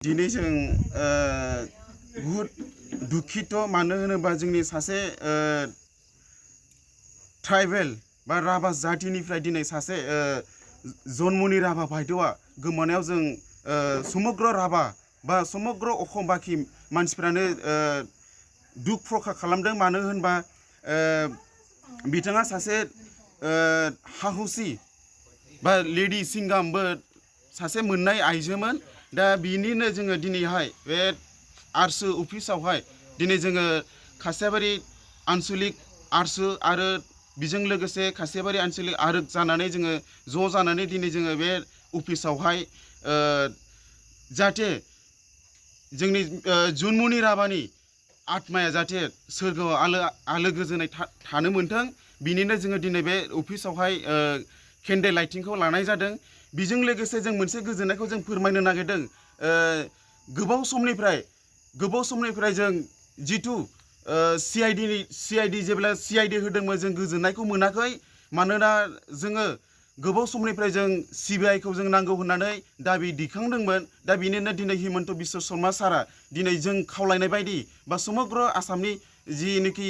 दिनै जों बुहुद दुखित मानो होनोबा जोंनि सासे ट्राइबेल बा राभा जातिनिफ्राय दिनै सासे जन्मनि राभा बायद'आ गोमानायाव जों समग्र राभा बा समग्र अखमबाखि मानसिफ्रानो दुख प्रखा खालामदों मानो होनबा बिथाङा सासे हाहुसि बा लेडि सिंगामबो सासे मोननाय आइजोमोन दा बिनिनो जोङो दिनैहाय बे आरसो अफिसावहाय दिनै जोङो खासियाबारि आनसलिक आरसो आरो बिजों लोगोसे खासियाबारि आनसलिक आरोग जानानै जोङो ज' जानानै दिनै जोङो बे अफिसावहाय जाहाथे जोंनि जुनमुनि राभानि आत्माया जाहाथे सोरगोआव आलो गोजोनै थानो मोनथों बिनिनो जोङो दिनै बे अफिसावहाय केन्डेल लाइटिंखौ लानाय जादों बेजों लोगोसे जों मोनसे गोजोननायखौ जों फोरमायनो नागिरदों गोबाव समनिफ्राय जों जिथु सिआइडि जेब्ला सिआइडि होदोंमोन जों गोजोननायखौ मोनाखै मानोना जोङो गोबाव समनिफ्राय जों सिबिआइखौ जों नांगौ होननानै दाबि दिखांदोंमोन दा बिनिनो दिनै हिमन्त बिश्व शर्मा सारा दिनै जों खावलायनाय बायदि बा समग्र आसामनि जिनोखि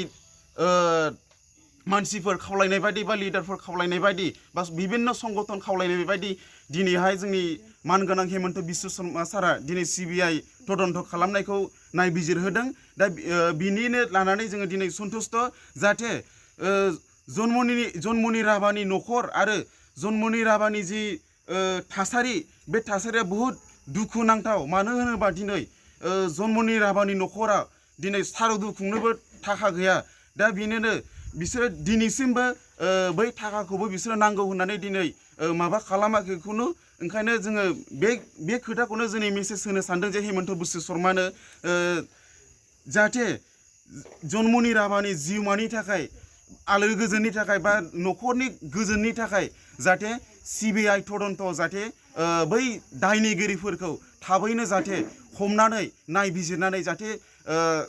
मानसिफोर खावलायनाय बायदि बा लिडारफोर खावलायनाय बायदि बा बिभिन्न संगठन खावलायनाय बायदि दिनैहाय जोंनि मानगोनां हिमन्त बिश्व शर्मा सारा दिनै सिबिआइ तदन्त खालामनायखौ नायबिजिरहोदों दा बिनिनो लानानै जोङो दिनै सन्तुष्ट जाहाथे जन्मनि राभानि न'खर आरो जन्मनि राभानि जि थासारि बे थासारिया बुहुद दुखुनांथाव मानो होनोबा दिनै जन्मनि राभानि न'खरा दिनै सारादु खुंनोबो थाखा गैया दा बिनिनो बिसोरो दिनैसिमबो बै थाखाखौबो बिसोरो नांगौ होननानै दिनै माबा खालामाखैखौनो ओंखायनो जोङो बे खोथाखौनो जोंनि मेसेज होनो सानदों जे हिमन्त बिश्व शर्मानो जाहाथे जन्मनि राभानि जिउमानि थाखाय आलो गोजोननि थाखाय बा न'खरनि गोजोननि थाखाय जाहाथे सिबिआइ तदन्त जाहाथे बै दायनिगिरिफोरखौ थाबैनो जाहाथे हमनानै नायबिजिरनानै जाहाथे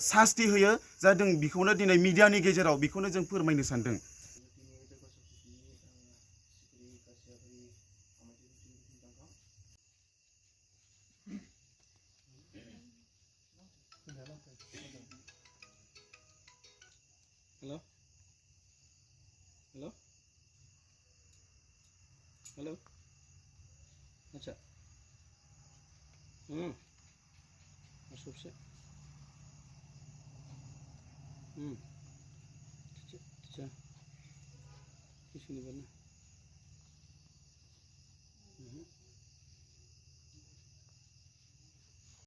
सास्ति होयो जादों बेखौनो दिनै मिडियानि गेजेराव बेखौनो जों फोरमायनो सानदों। हेलो हेलो हेलो अच्छा अशोक से अच्छा किसी ने बोला